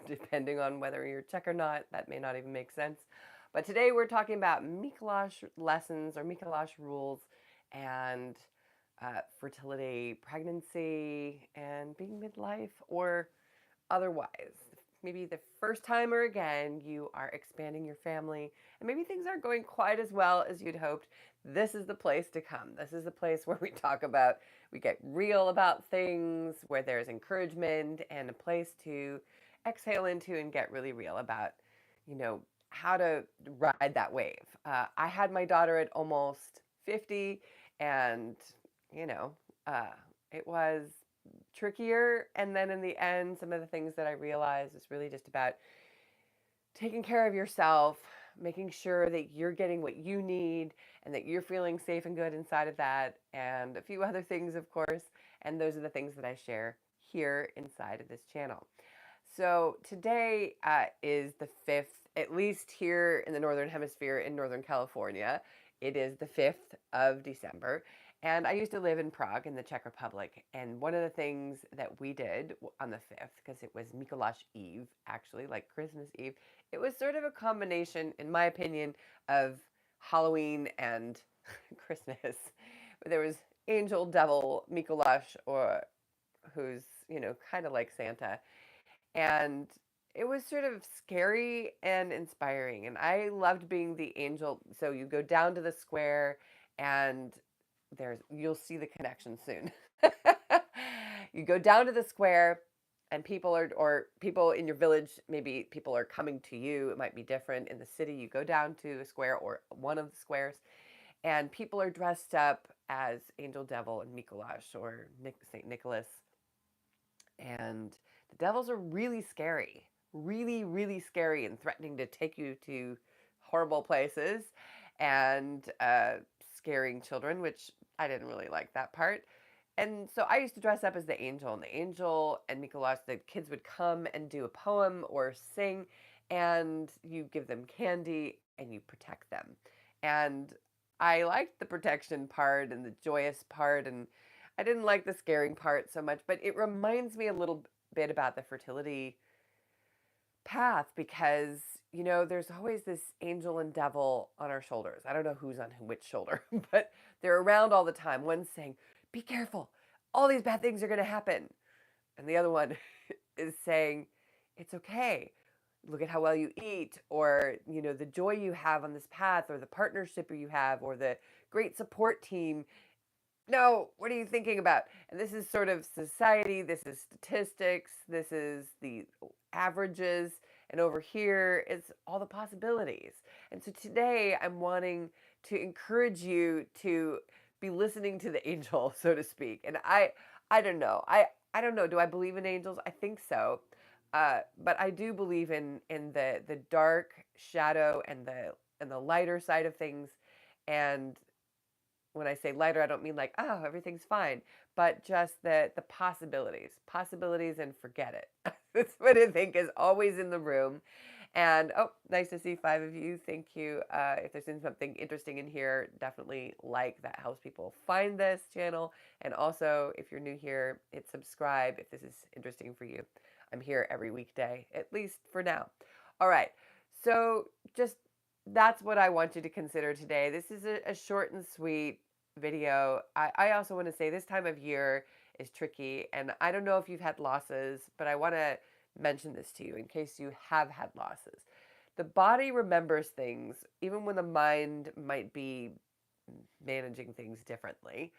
depending on whether you're Czech or not. That may not even make sense. But today we're talking about Mikulaš lessons or Mikulaš rules and fertility, pregnancy, and being midlife or otherwise. Maybe the first time or again you are expanding your family and maybe things aren't going quite as well as you'd hoped. This is the place to come. This is the place where we get real about things, where there's encouragement and a place to exhale into and get really real about, you know, how to ride that wave. I had my daughter at almost 50, and, you know, uh, it was trickier. And then in the end, some of the things that I realized is really just about taking care of yourself, making sure that you're getting what you need and that you're feeling safe and good inside of that, and a few other things, of course. And those are the things that I share here inside of this channel. So today is the 5th, at least here in the Northern Hemisphere in Northern California. It is the 5th of December. And I used to live in Prague in the Czech Republic. And one of the things that we did on the 5th, because it was Mikulaš Eve, actually, like Christmas Eve, it was sort of a combination, in my opinion, of Halloween and Christmas. There was angel, devil, Mikulaš, or who's, kind of like Santa. And it was sort of scary and inspiring. And I loved being the angel. So you go down to the square and you'll see the connection soon. You go down to the square and people in your village, maybe people are coming to you. It might be different in the city. You go down to a square or one of the squares and people are dressed up as Angel Devil and Mikulaš or St. Nicholas. And the devils are really scary, really, really scary and threatening to take you to horrible places and scaring children, which I didn't really like that part. And so I used to dress up as the angel, and Mikulaš, the kids would come and do a poem or sing, and you give them candy and you protect them. And I liked the protection part and the joyous part, and I didn't like the scaring part so much, but it reminds me a little bit about the fertility path because, there's always this angel and devil on our shoulders. I don't know who's on which shoulder, but they're around all the time. One's saying, be careful, all these bad things are going to happen. And the other one is saying, it's okay. Look at how well you eat, or, the joy you have on this path, or the partnership you have, or the great support team. No, what are you thinking about? And this is sort of society, this is statistics, this is the averages, and over here it's all the possibilities. And so today I'm wanting to encourage you to be listening to the angel, so to speak. And I don't know. I don't know. Do I believe in angels? I think so. But I do believe in the dark shadow and the lighter side of things. And when I say lighter, I don't mean like, oh, everything's fine, but just the possibilities and forget it. That's what I think is always in the room. And, oh, nice to see 5 of you. Thank you. If there's been something interesting in here, definitely like. That helps people find this channel. And also, if you're new here, hit subscribe if this is interesting for you. I'm here every weekday, at least for now. All right. So that's what I want you to consider today. This is a short and sweet video. I also want to say this time of year is tricky, and I don't know if you've had losses, but I want to mention this to you in case you have had losses. The body remembers things even when the mind might be managing things differently.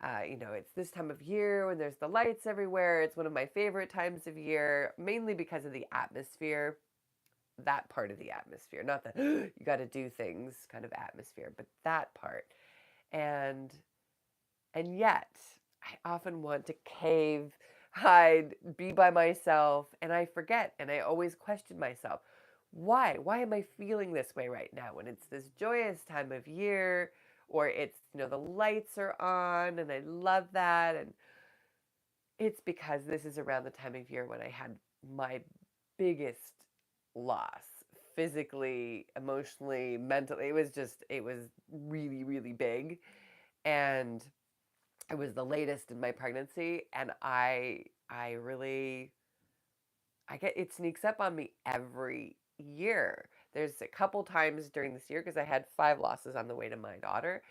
It's this time of year when there's the lights everywhere. It's one of my favorite times of year, mainly because of the atmosphere. That part of the atmosphere, not the you got to do things kind of atmosphere, but that part. And yet I often want to cave, hide, be by myself, and I forget, and I always question myself. Why am I feeling this way right now when it's this joyous time of year, or it's, the lights are on and I love that? And it's because this is around the time of year when I had my biggest loss, physically, emotionally, mentally. It was really, really big. And it was the latest in my pregnancy. And I really it sneaks up on me every year. There's a couple times during this year because I had 5 losses on the way to my daughter,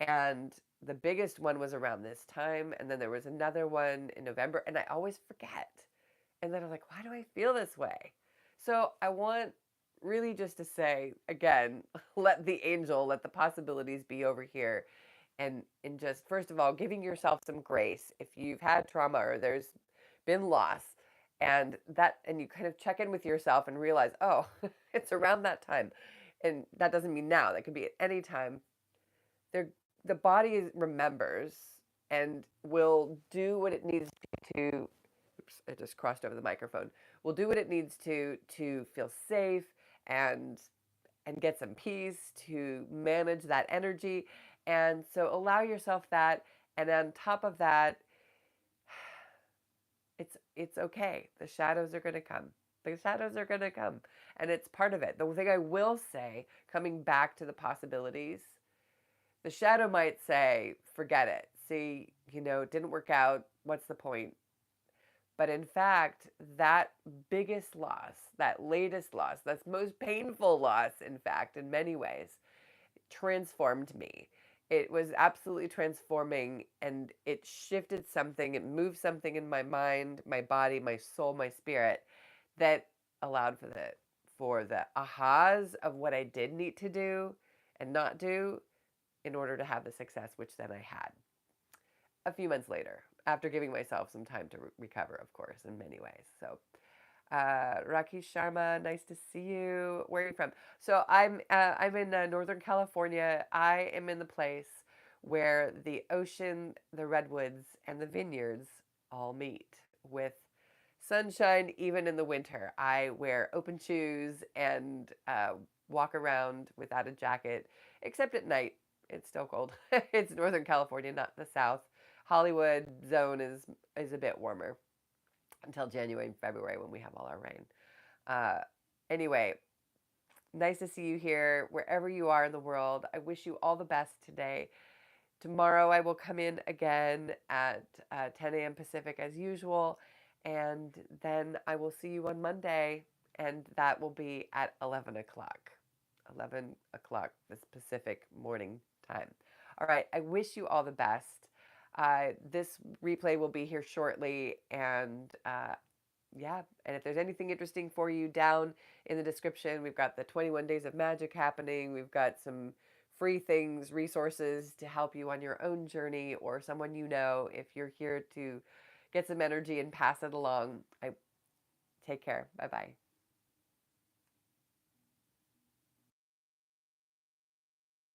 and the biggest one was around this time, and then there was another one in November, and I always forget. And then I'm like, why do I feel this way? So I want really just to say again, let the angel, let the possibilities be over here, and just first of all, giving yourself some grace if you've had trauma or there's been loss, and you kind of check in with yourself and realize, oh, it's around that time, and that doesn't mean now. That could be at any time. There, the body remembers and will do what it needs to. Oops, I just crossed over the microphone. Will do what it needs to feel safe and and get some peace, to manage that energy. And so allow yourself that. And on top of that, it's okay. The shadows are going to come. The shadows are going to come. And it's part of it. The thing I will say, coming back to the possibilities, the shadow might say, forget it. See, it didn't work out. What's the point? But in fact, that biggest loss, that latest loss, that's most painful loss, in fact, in many ways, transformed me. It was absolutely transforming, and it shifted something. It moved something in my mind, my body, my soul, my spirit, that allowed for the ahas of what I did need to do and not do in order to have the success, which then I had a few months later, after giving myself some time to recover, of course, in many ways. So, Rakesh Sharma, nice to see you. Where are you from? So I'm in Northern California. I am in the place where the ocean, the redwoods, and the vineyards all meet with sunshine, even in the winter. I wear open shoes and walk around without a jacket, except at night. It's still cold. It's Northern California, not the South. Hollywood zone is a bit warmer until January and February when we have all our rain. Uh, anyway, nice to see you here wherever you are in the world. I wish you all the best today. Tomorrow I will come in again at 10 a.m. Pacific as usual, and then I will see you on Monday, and that will be at 11 o'clock. 11 o'clock, this Pacific morning time. All right, I wish you all the best. This replay will be here shortly, and yeah, and if there's anything interesting for you, down in the description, we've got the 21 Days of Magic happening. We've got some free things, resources to help you on your own journey, or someone you know, if you're here to get some energy and pass it along. Take care. Bye-bye.